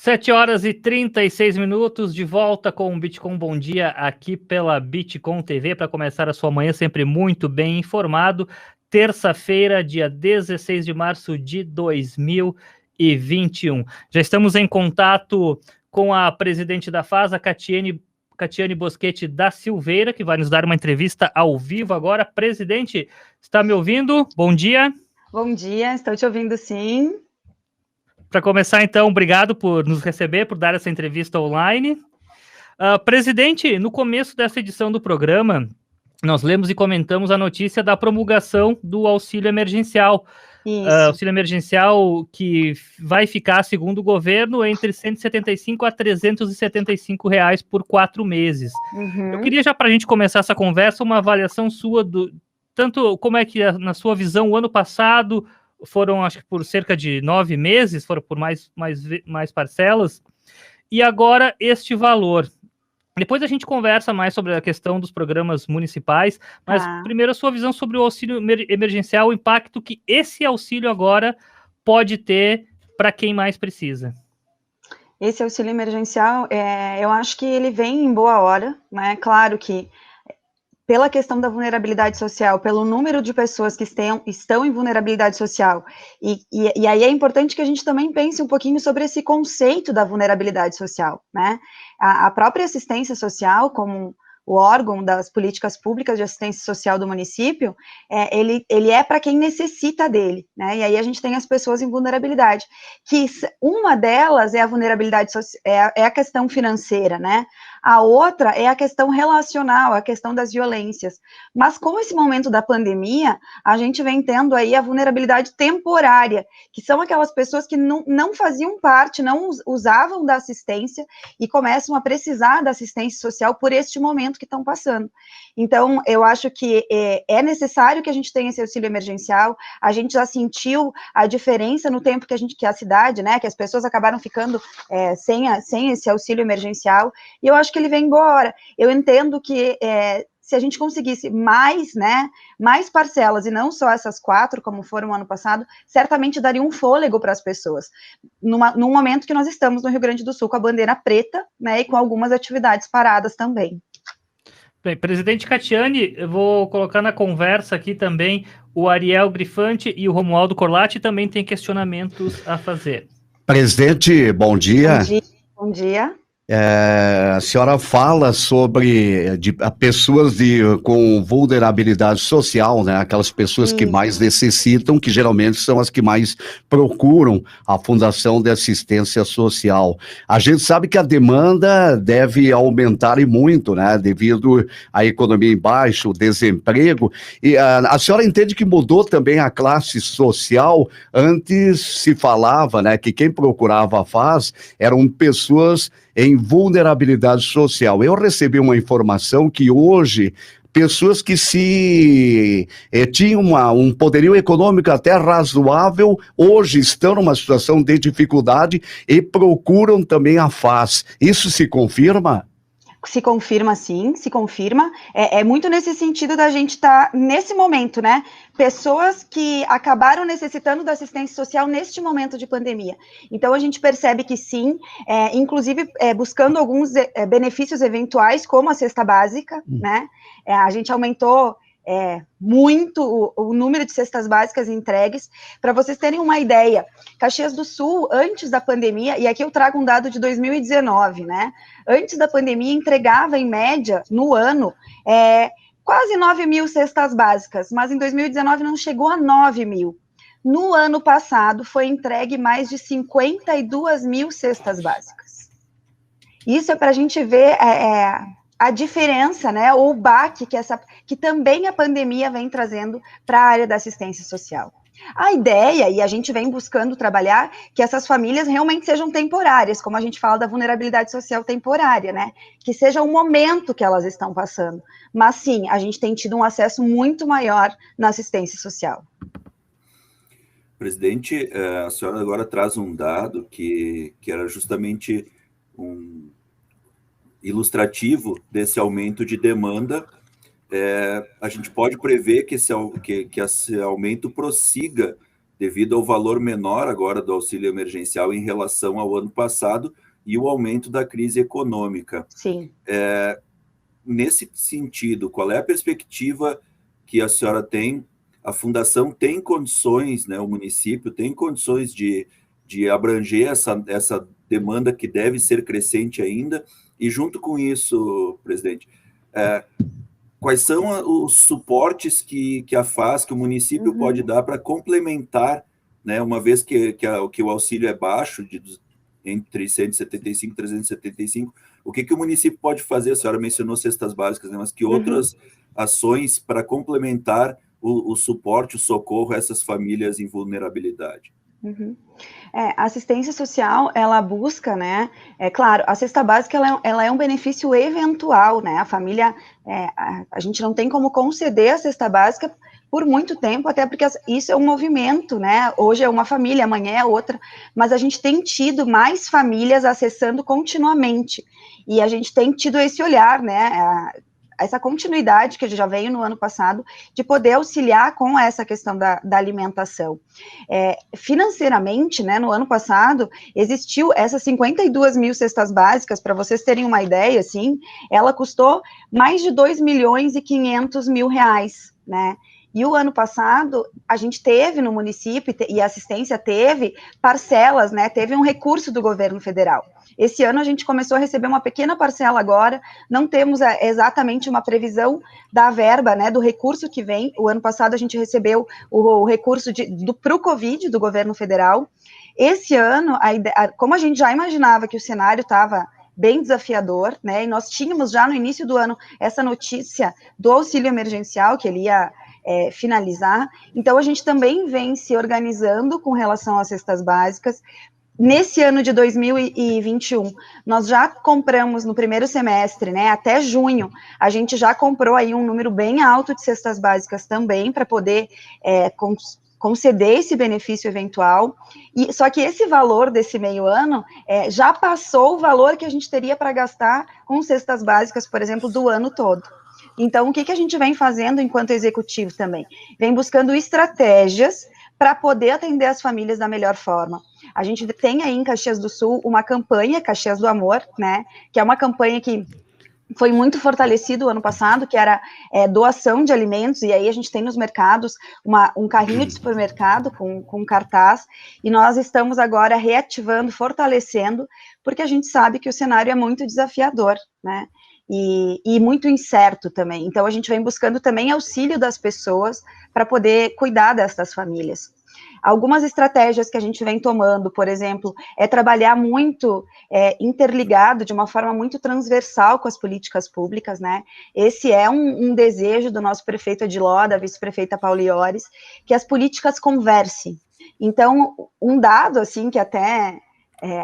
7h36, de volta com o Bitcoin Bom Dia aqui pela Bitcoin TV, para começar a sua manhã sempre muito bem informado. Terça-feira, dia 16 de março de 2021. Já estamos em contato com a presidente da FAS, a Catiane Boschetti da Silveira, que vai nos dar uma entrevista ao vivo agora. Presidente, está me ouvindo? Bom dia. Bom dia, estou te ouvindo sim. Para começar, então, obrigado por nos receber, por dar essa entrevista online. Presidente, no começo dessa edição do programa, nós lemos e comentamos a notícia da promulgação do auxílio emergencial. Auxílio emergencial que vai ficar, segundo o governo, entre R$ 175 a R$ 375 por 4 meses. Eu queria, já para a gente começar essa conversa, uma avaliação sua, tanto como é que, na sua visão, o ano passado foram, acho que por cerca de 9 meses, foram por mais parcelas, e agora este valor. Depois a gente conversa mais sobre a questão dos programas municipais, mas primeiro a sua visão sobre o auxílio emergencial, o impacto que esse auxílio agora pode ter para quem mais precisa. Esse auxílio emergencial, eu acho que ele vem em boa hora, né? Claro que pela questão da vulnerabilidade social, pelo número de pessoas que estão em vulnerabilidade social, e aí é importante que a gente também pense um pouquinho sobre esse conceito da vulnerabilidade social, né? A própria assistência social, como o órgão das políticas públicas de assistência social do município, ele é para quem necessita dele, né? E aí a gente tem as pessoas em vulnerabilidade, que uma delas é a vulnerabilidade social, é a questão financeira, né? A outra é a questão relacional, a questão das violências. Mas com esse momento da pandemia, a gente vem tendo aí a vulnerabilidade temporária, que são aquelas pessoas que não faziam parte, não usavam da assistência e começam a precisar da assistência social por este momento que estão passando. Então, eu acho que é necessário que a gente tenha esse auxílio emergencial. A gente já sentiu a diferença no tempo que a cidade, né, que as pessoas acabaram ficando sem esse auxílio emergencial, e eu acho que ele vem embora. Eu entendo que se a gente conseguisse mais parcelas, e não só essas 4, como foram no ano passado, certamente daria um fôlego para as pessoas, num momento que nós estamos no Rio Grande do Sul com a bandeira preta, né, e com algumas atividades paradas também. Bem, presidente Catiane, eu vou colocar na conversa aqui também o Ariel Grifante e o Romualdo Corlatti também têm questionamentos a fazer. Presidente, bom dia. Bom dia. A senhora fala sobre pessoas com vulnerabilidade social, né? Aquelas pessoas que mais necessitam, que geralmente são as que mais procuram a Fundação de Assistência Social. A gente sabe que a demanda deve aumentar e muito, né? Devido à economia em baixo, o desemprego. E a senhora entende que mudou também a classe social? Antes se falava, né, que quem procurava a FAS eram pessoas em vulnerabilidade social. Eu recebi uma informação que hoje pessoas que tinham um poderio econômico até razoável, hoje estão numa situação de dificuldade e procuram também a FAS. Isso se confirma? Se confirma, sim, se confirma. É muito nesse sentido da gente estar nesse momento, né? Pessoas que acabaram necessitando da assistência social neste momento de pandemia. Então, a gente percebe que sim, inclusive buscando alguns benefícios eventuais, como a cesta básica, né? A gente aumentou muito o número de cestas básicas entregues. Para vocês terem uma ideia, Caxias do Sul, antes da pandemia, e aqui eu trago um dado de 2019, né? Antes da pandemia, entregava em média, no ano, quase 9 mil cestas básicas, mas em 2019 não chegou a 9 mil. No ano passado, foi entregue mais de 52 mil cestas básicas. Isso é para a gente ver a diferença, né, ou o baque que também a pandemia vem trazendo para a área da assistência social. A ideia, e a gente vem buscando trabalhar, que essas famílias realmente sejam temporárias, como a gente fala da vulnerabilidade social temporária, né, que seja o momento que elas estão passando. Mas sim, a gente tem tido um acesso muito maior na assistência social. Presidente, a senhora agora traz um dado que era justamente um ilustrativo desse aumento de demanda. A gente pode prever que esse aumento prossiga devido ao valor menor agora do auxílio emergencial em relação ao ano passado e o aumento da crise econômica. Sim. Nesse sentido, qual é a perspectiva que a senhora tem? A Fundação tem condições, né, o município tem condições de abranger essa demanda que deve ser crescente ainda, e junto com isso, presidente, quais são os suportes que a FAS, que o município pode dar para complementar, né, uma vez que o auxílio é baixo, entre 175 e 375, o que o município pode fazer? A senhora mencionou cestas básicas, né, mas que outras ações para complementar o suporte, o socorro a essas famílias em vulnerabilidade? A assistência social, ela busca, né, claro, a cesta básica, ela é um benefício eventual, né, a família, a gente não tem como conceder a cesta básica por muito tempo, até porque isso é um movimento, né, hoje é uma família, amanhã é outra, mas a gente tem tido mais famílias acessando continuamente, e a gente tem tido esse olhar, né, essa continuidade que já veio no ano passado, de poder auxiliar com essa questão da alimentação. Financeiramente, né, no ano passado, existiu essas 52 mil cestas básicas, para vocês terem uma ideia, assim, ela custou mais de 2.500.000 reais, né, e o ano passado, a gente teve no município, e a assistência teve parcelas, né, teve um recurso do governo federal. Esse ano a gente começou a receber uma pequena parcela agora, não temos exatamente uma previsão da verba, né, do recurso que vem. O ano passado a gente recebeu o recurso para o Covid, do governo federal. Esse ano, como a gente já imaginava que o cenário estava bem desafiador, né, e nós tínhamos já no início do ano essa notícia do auxílio emergencial, que ele ia finalizar, então a gente também vem se organizando com relação às cestas básicas. Nesse ano de 2021, nós já compramos no primeiro semestre, né, até junho, a gente já comprou aí um número bem alto de cestas básicas também, para poder conceder esse benefício eventual, só que esse valor desse meio ano já passou o valor que a gente teria para gastar com cestas básicas, por exemplo, do ano todo. Então, o que a gente vem fazendo enquanto executivo também? Vem buscando estratégias para poder atender as famílias da melhor forma. A gente tem aí em Caxias do Sul uma campanha, Caxias do Amor, né, que é uma campanha que foi muito fortalecido o ano passado, que era doação de alimentos, e aí a gente tem nos mercados um carrinho de supermercado com cartaz, e nós estamos agora reativando, fortalecendo, porque a gente sabe que o cenário é muito desafiador, né, e muito incerto também. Então a gente vem buscando também auxílio das pessoas para poder cuidar dessas famílias. Algumas estratégias que a gente vem tomando, por exemplo, é trabalhar muito interligado, de uma forma muito transversal com as políticas públicas, né? Esse é um desejo do nosso prefeito Adiló, da vice-prefeita Pauliores, que as políticas conversem. Então, um dado, assim, que até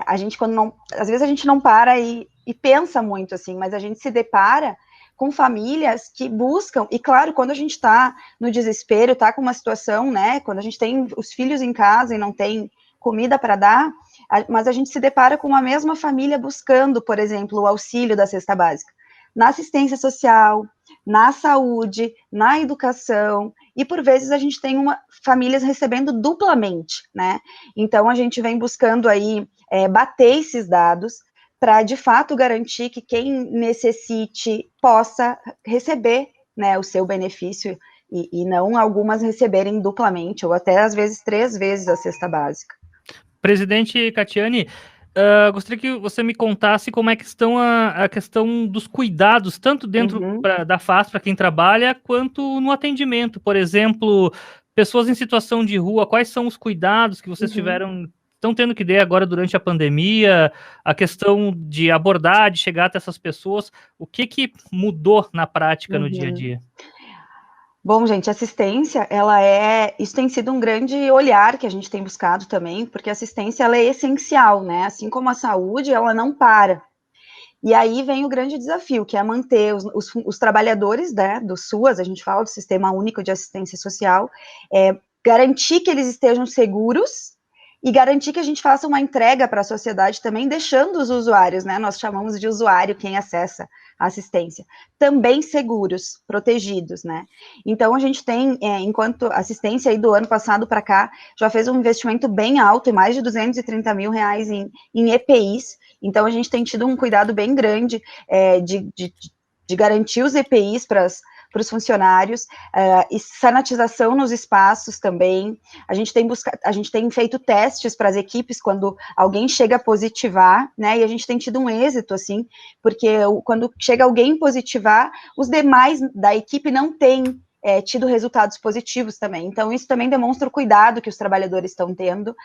a gente, às vezes a gente não para e pensa muito, assim, mas a gente se depara com famílias que buscam, e claro, quando a gente está no desespero, está com uma situação, né, quando a gente tem os filhos em casa e não tem comida para dar, mas a gente se depara com a mesma família buscando, por exemplo, o auxílio da cesta básica, na assistência social, na saúde, na educação, e por vezes a gente tem famílias recebendo duplamente, né, então a gente vem buscando aí bater esses dados, para, de fato, garantir que quem necessite possa receber, né, o seu benefício, e não algumas receberem duplamente, ou até, às vezes, 3 vezes a cesta básica. Presidente Catiane, gostaria que você me contasse como é que estão a questão dos cuidados, tanto dentro da FAS, para quem trabalha, quanto no atendimento. Por exemplo, pessoas em situação de rua, quais são os cuidados que vocês estão tendo que dar agora durante a pandemia, a questão de abordar, de chegar até essas pessoas, o que mudou na prática no dia a dia? Bom, gente, assistência, isso tem sido um grande olhar que a gente tem buscado também, porque a assistência, ela é essencial, né, assim como a saúde, ela não para. E aí vem o grande desafio, que é manter os trabalhadores, né, do SUAS, a gente fala do Sistema Único de Assistência Social, garantir que eles estejam seguros, e garantir que a gente faça uma entrega para a sociedade também, deixando os usuários, né, nós chamamos de usuário quem acessa a assistência, também seguros, protegidos, né. Então, a gente tem, enquanto assistência aí do ano passado para cá, já fez um investimento bem alto, mais de R$230 mil em EPIs, então a gente tem tido um cuidado bem grande de garantir os EPIs para os funcionários, e sanitização nos espaços também. A gente tem feito testes para as equipes quando alguém chega a positivar, né, e a gente tem tido um êxito, assim, porque quando chega alguém positivar, os demais da equipe não têm tido resultados positivos também. Então, isso também demonstra o cuidado que os trabalhadores estão tendo.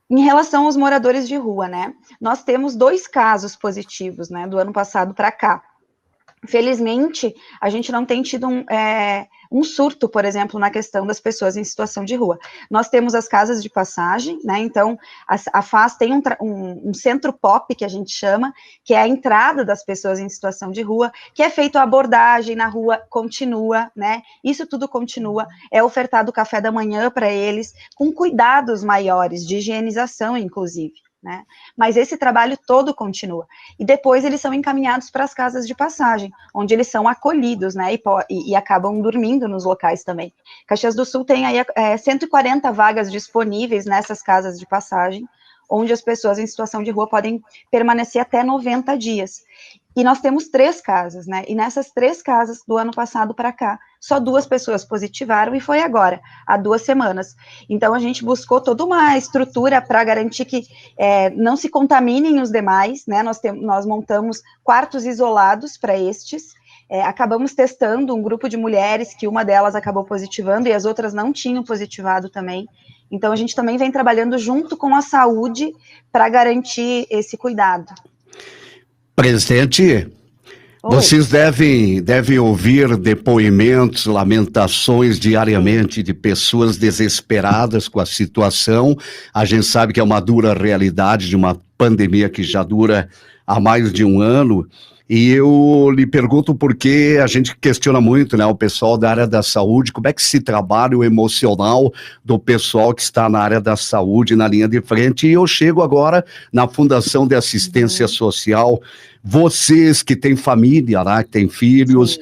Em relação aos moradores de rua, né, nós temos 2 casos positivos, né, do ano passado para cá. Felizmente, a gente não tem tido um surto, por exemplo, na questão das pessoas em situação de rua. Nós temos as casas de passagem, né, então a FAS tem um centro POP, que a gente chama, que é a entrada das pessoas em situação de rua, que é feita a abordagem na rua, continua, né, isso tudo continua, é ofertado café da manhã para eles, com cuidados maiores, de higienização, inclusive. Né? Mas esse trabalho todo continua, e depois eles são encaminhados para as casas de passagem, onde eles são acolhidos, né, e acabam dormindo nos locais também. Caxias do Sul tem aí 140 vagas disponíveis nessas casas de passagem, onde as pessoas em situação de rua podem permanecer até 90 dias. E nós temos 3 casas, né? E nessas 3 casas, do ano passado para cá, só 2 pessoas positivaram, e foi agora, há 2 semanas. Então, a gente buscou toda uma estrutura para garantir que não se contaminem os demais, né? Nós montamos quartos isolados para estes, acabamos testando um grupo de mulheres, que uma delas acabou positivando, e as outras não tinham positivado também. Então, a gente também vem trabalhando junto com a saúde para garantir esse cuidado. Presidente, vocês devem ouvir depoimentos, lamentações diariamente de pessoas desesperadas com a situação. A gente sabe que é uma dura realidade de uma pandemia que já dura há mais de um ano. E eu lhe pergunto porque a gente questiona muito, né, o pessoal da área da saúde, como é que se trabalha o emocional do pessoal que está na área da saúde, na linha de frente. E eu chego agora na Fundação de Assistência Social. Vocês que têm família, né, que têm filhos,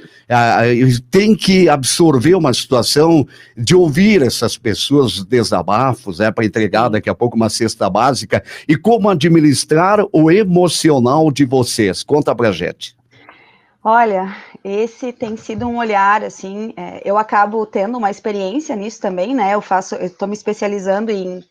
têm que absorver uma situação de ouvir essas pessoas, desabafos, para entregar daqui a pouco uma cesta básica, e como administrar o emocional de vocês. Conta pra gente. Olha, esse tem sido um olhar, assim, eu acabo tendo uma experiência nisso também, né, eu estou me especializando em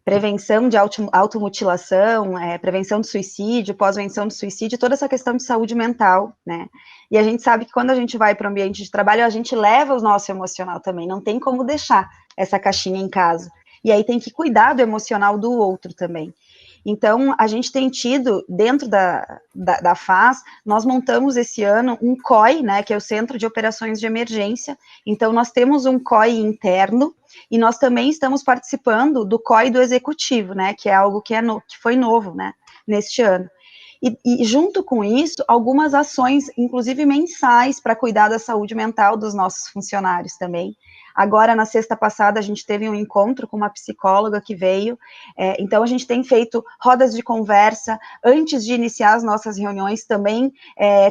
prevenção de automutilação, prevenção de suicídio, pós-venção de suicídio, toda essa questão de saúde mental, né, e a gente sabe que quando a gente vai para o ambiente de trabalho, a gente leva o nosso emocional também, não tem como deixar essa caixinha em casa, e aí tem que cuidar do emocional do outro também. Então, a gente tem tido, dentro da FAS, nós montamos esse ano um COI, né, que é o Centro de Operações de Emergência. Então, nós temos um COI interno, e nós também estamos participando do COI do Executivo, né, que é algo que foi novo, né, neste ano. E junto com isso, algumas ações, inclusive mensais, para cuidar da saúde mental dos nossos funcionários também. Agora, na sexta passada, a gente teve um encontro com uma psicóloga que veio, então a gente tem feito rodas de conversa, antes de iniciar as nossas reuniões, também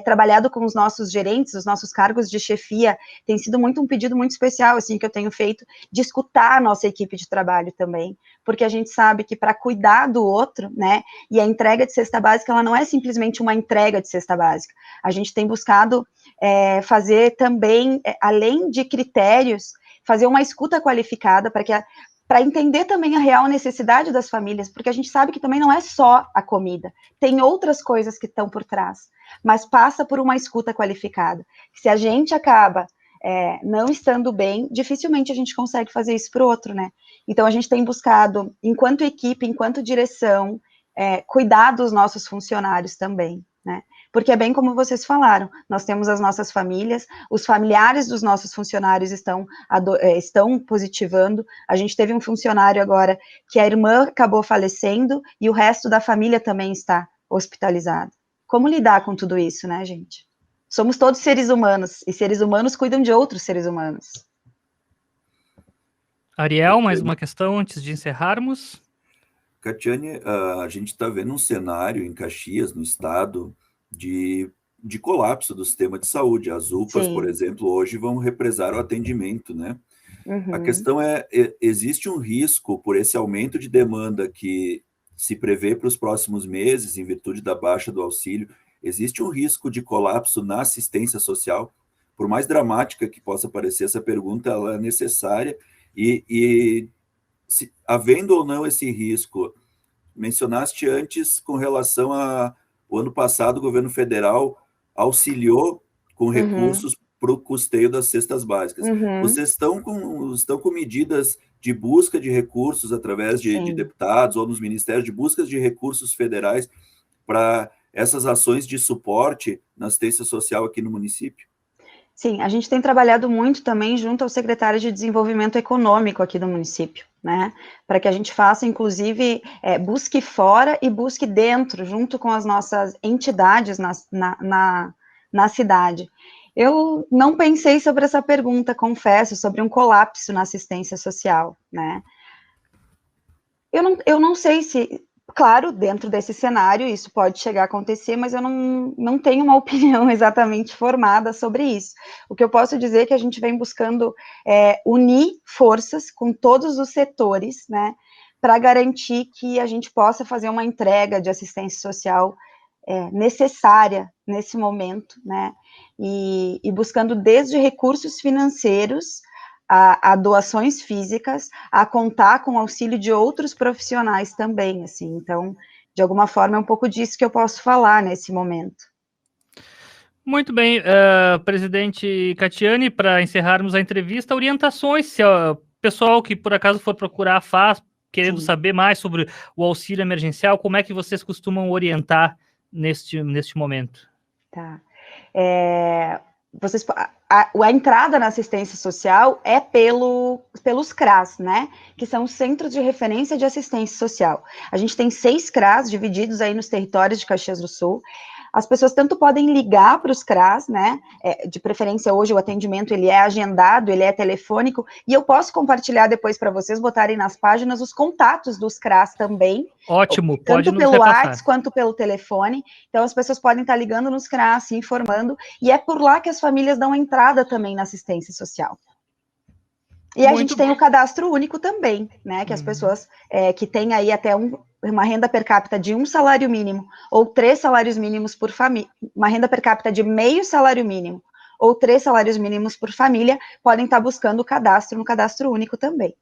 trabalhado com os nossos gerentes, os nossos cargos de chefia, tem sido um pedido muito especial, assim, que eu tenho feito, de escutar a nossa equipe de trabalho também, porque a gente sabe que para cuidar do outro, né, e a entrega de cesta básica, ela não é simplesmente uma entrega de cesta básica, a gente tem buscado fazer também, além de critérios, fazer uma escuta qualificada para entender também a real necessidade das famílias, porque a gente sabe que também não é só a comida, tem outras coisas que estão por trás, mas passa por uma escuta qualificada. Se a gente acaba não estando bem, dificilmente a gente consegue fazer isso para o outro, né? Então a gente tem buscado, enquanto equipe, enquanto direção, cuidar dos nossos funcionários também, né? Porque é bem como vocês falaram, nós temos as nossas famílias, os familiares dos nossos funcionários estão positivando, a gente teve um funcionário agora que a irmã acabou falecendo e o resto da família também está hospitalizado. Como lidar com tudo isso, né, gente? Somos todos seres humanos, e seres humanos cuidam de outros seres humanos. Ariel, mais uma questão antes de encerrarmos? Catiane, a gente está vendo um cenário em Caxias, no estado, de colapso do sistema de saúde. As UPAs, por exemplo, hoje vão represar o atendimento, né? A questão existe um risco por esse aumento de demanda que se prevê para os próximos meses, em virtude da baixa do auxílio, existe um risco de colapso na assistência social? Por mais dramática que possa parecer essa pergunta, ela é necessária havendo ou não esse risco, mencionaste antes com relação ao ano passado, o governo federal auxiliou com recursos para o custeio das cestas básicas. Vocês estão com medidas de busca de recursos através de deputados ou nos ministérios de busca de recursos federais para essas ações de suporte na assistência social aqui no município? Sim, a gente tem trabalhado muito também junto ao secretário de Desenvolvimento Econômico aqui do município, né, para que a gente faça, inclusive, busque fora e busque dentro, junto com as nossas entidades na cidade. Eu não pensei sobre essa pergunta, confesso, sobre um colapso na assistência social, né. Eu não sei se... Claro, dentro desse cenário, isso pode chegar a acontecer, mas eu não tenho uma opinião exatamente formada sobre isso. O que eu posso dizer é que a gente vem buscando unir forças com todos os setores, né, para garantir que a gente possa fazer uma entrega de assistência social necessária nesse momento, né, e buscando desde recursos financeiros a doações físicas, a contar com o auxílio de outros profissionais também, assim, então, de alguma forma, é um pouco disso que eu posso falar nesse momento. Muito bem, presidente Catiane, para encerrarmos a entrevista, orientações, se o pessoal que por acaso for procurar a FAS, querendo saber mais sobre o auxílio emergencial, como é que vocês costumam orientar neste momento? Tá. A entrada na assistência social é pelos CRAS, né, que são os Centros de Referência de Assistência Social. A gente tem 6 CRAS divididos aí nos territórios de Caxias do Sul. As pessoas tanto podem ligar para os CRAS, né, de preferência hoje o atendimento ele é agendado, ele é telefônico, e eu posso compartilhar depois para vocês botarem nas páginas os contatos dos CRAS também. Ótimo, pode tanto nos pelo repassar. WhatsApp quanto pelo telefone, então as pessoas podem estar ligando nos CRAS, se informando, e é por lá que as famílias dão entrada também na assistência social. E a gente tem o cadastro único também, né, que as pessoas que têm aí até uma renda per capita de 1 salário mínimo, ou 3 salários mínimos por família, uma renda per capita de meio salário mínimo, ou 3 salários mínimos por família, podem estar buscando o cadastro no cadastro único também.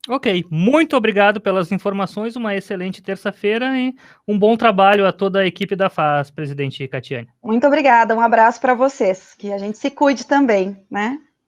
Ok, muito obrigado pelas informações, uma excelente terça-feira e um bom trabalho a toda a equipe da FAS, presidente Catiane. Muito obrigada, um abraço para vocês, que a gente se cuide também, né?